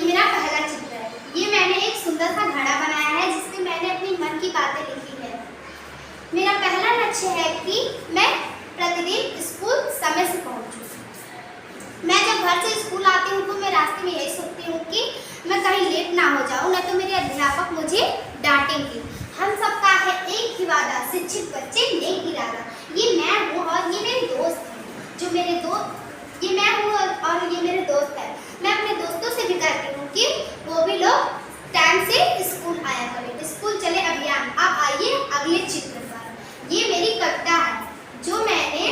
मेरा पहला चित्र है। ये मैंने एक सुंदर सा घड़ा बनाया है जिसमें मैंने अपनी मन की बातें लिखी है। मेरा पहला लक्ष्य है कि मैं प्रतिदिन स्कूल समय से पहुंचूं। मैं जब घर से स्कूल आती हूँ तो मैं रास्ते में यही सोचती हूँ कि मैं कहीं लेट ना हो जाऊँ, नहीं तो मेरे अध्यापक मुझे डांटेंगे। हम सबका है एक ही वादा, शिक्षित बच्चे नेक इरादा। ये मैं हूँ और ये मेरे दोस्त हैं। ये मैं हूँ और ये मेरे दोस्त हैं। मैं अपने दोस्तों से भी कहती हूँ कि वो भी लोग टाइम से स्कूल आया करें। स्कूल चले अभियान। अब आइए अगले चित्र पर। ये मेरी कविता है जो मैंने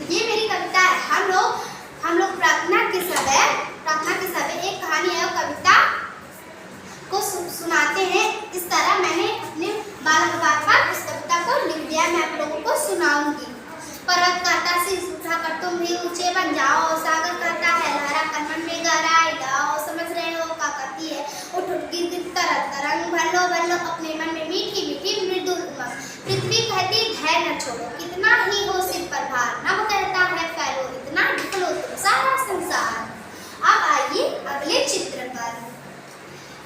ये मेरी कविता है। हम लोग प्रार्थना के समय एक कहानी या कविता को सुनाते हैं। इस तरह मैंने अपने बाल कपाल पर उस कविता को लिख दिया। मैं आप लोगों को सुनाऊंगी। पर्वत कहता शीश उठा कर तुम भी ऊंचे बन जाओ, सागर कहता है लहरा कर मन में गहराई लाओ, समझ रहे हो क्या कहती है उठ उठ गिर गिर तरंग भर लो अपने मन में मीठी मीठी मृदुल उमंग। पृथ्वी कहती धैर्य न छोड़ो, कितना ही हो सिर पर भार, नभ कहता है फैलो इतना ढक लो तुम सारा संसार। अब आइए अगले चित्र पर।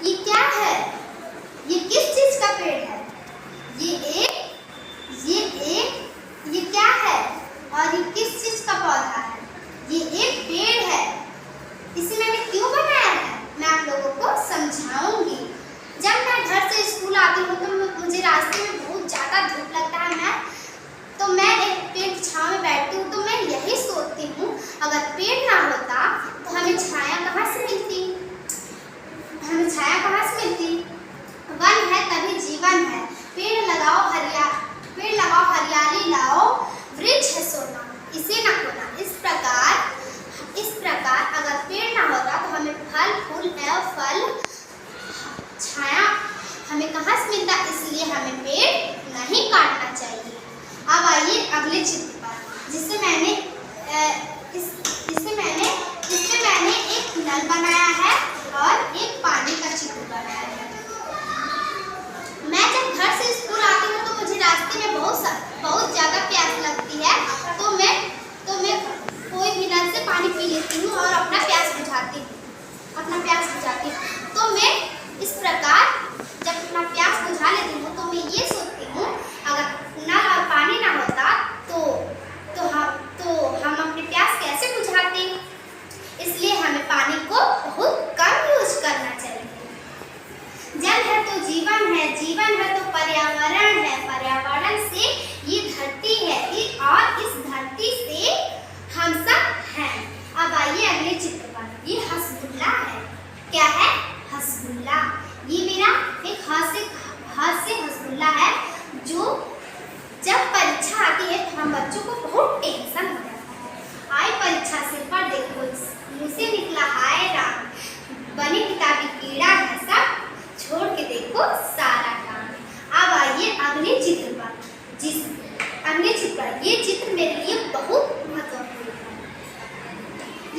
ये क्या है? ये किस चीज का पेड़ है? ये क्या है? और ये किस चीज का पौधा है? ये एक पेड़ है। इसे मैंने क्यों बनाया है मैं आप लोगों को समझाऊंगी। जब मैं घर से स्कूल आती हूँ तो मुझे रास्ते में बहुत ज्यादा धूप लगता है। मैं एक पेड़ की छांव में बैठती हूँ तो मैं यही सोचती हूँ अगर पेड़ ना होता तो हमें छाया कहाँ से मिलती। वन है तभी जीवन है। पेड़ लगाओ हरियाली लाओ, वृक्ष है सोना इसे न खोना। इस प्रकार अगर पेड़ ना होता तो हमें फल फूल एवं फल छाया हमें कहाँ से मिलता। इसलिए हमें पेड़ नहीं काटना चाहिए। अब आइए अगले चित्र पर जिससे मैंने एक नल बनाया है और एक पानी का चित्र बनाया है। मैं जब घर से स्कूल आती हूँ तो मुझे रास्ते में बहुत ज़्यादा प्यास लगती है तो मैं कोई भी नल से पानी पी लेती हूँ और अपना प्यास बुझाती हूँ। तो मैं इस प्रकार जब अपना प्यास बुझा लेती हूँ तो मैं ये सोचती हूँ अगर नल और पानी ना होता तो हम अपनी प्यास कैसे बुझाते। इसलिए हमें पानी को बहुत कम यूज करना चाहिए। जल है तो जीवन है तो पर्यावरण है, पर्यावरण से ये धरती है और इस धरती से हम सब हैं। अब आइए अगले चित्र पर। ये हसबुल्ला है। क्या है? हसबुल्ला। ये मेरा एक हाथ से हसबुल्ला है जो जब परीक्षा आती है तो हम बच्चों को बहुत टेंशन हो जाता है। आई परीक्षा सिर पर देखो मुँह से निकला हाय राम, बनी किताबी कीड़ा है सब छोड़ के देखो सारा काम। अब आइए अगले चित्र पर। ये चित्र मेरे लिए बहुत महत्वपूर्ण है।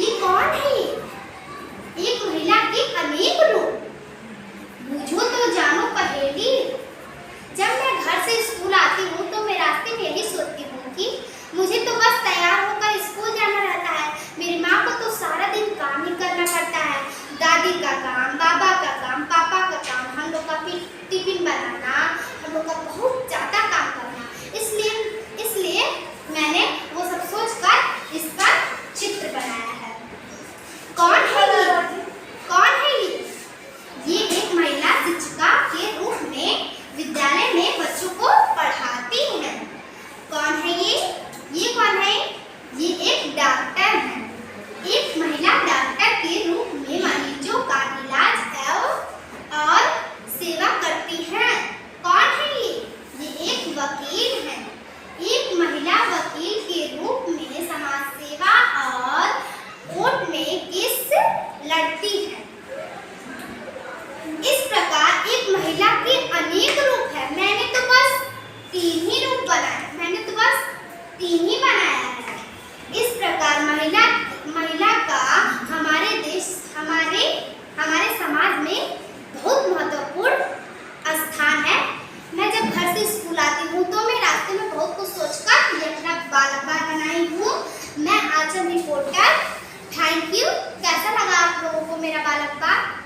ये कौन है? एक महिला के अनेक रूप, बुझो तो जानो पहेली। जब मैं घर से स्कूल आती हूँ तो मैं रास्ते में यही सोचती हूँ कि मुझे तो बस तैयार होकर स्कूल जाना रहता है। मेरी माँ को तो सारा दिन काम ही करना पड़ता है। दादी का काम, बाबा का काम, पापा का काम, हम लोग का टिफिन बनाना, हम लोग का बहुत ज़्यादा काम करना। इसलिए मैंने वो सब सोचकर इस पर चित्र बनाया है। कौन है ये? ये एक महिला शिक्षिका के रूप में विद्यालय में बच्चों को पढ़ाती है। कौन है ये? कौन है? ये एक डॉक्टर है। एक महिला डॉक्टर के रूप में मरीजों का इलाज और सेवा करती है। कौन है ये? एक वकील है। एक महिला वकील के रूप में समाज सेवा और कोर्ट में केस लड़ती है। इस प्रकार एक महिला के अनेक रूप है। मैंने तो बस तीन ही बनाया है। इस प्रकार महिला का हमारे समाज में बहुत महत्वपूर्ण स्थान है। मैं जब घर से स्कूल आती हूँ तो मैं रास्ते में बहुत कुछ सोचकर ये अपना बाल बनाई हूँ। मैं आज रिपोर्टर थैंक यू। कैसा लगा आप लोगों को मेरा बालक पाठ?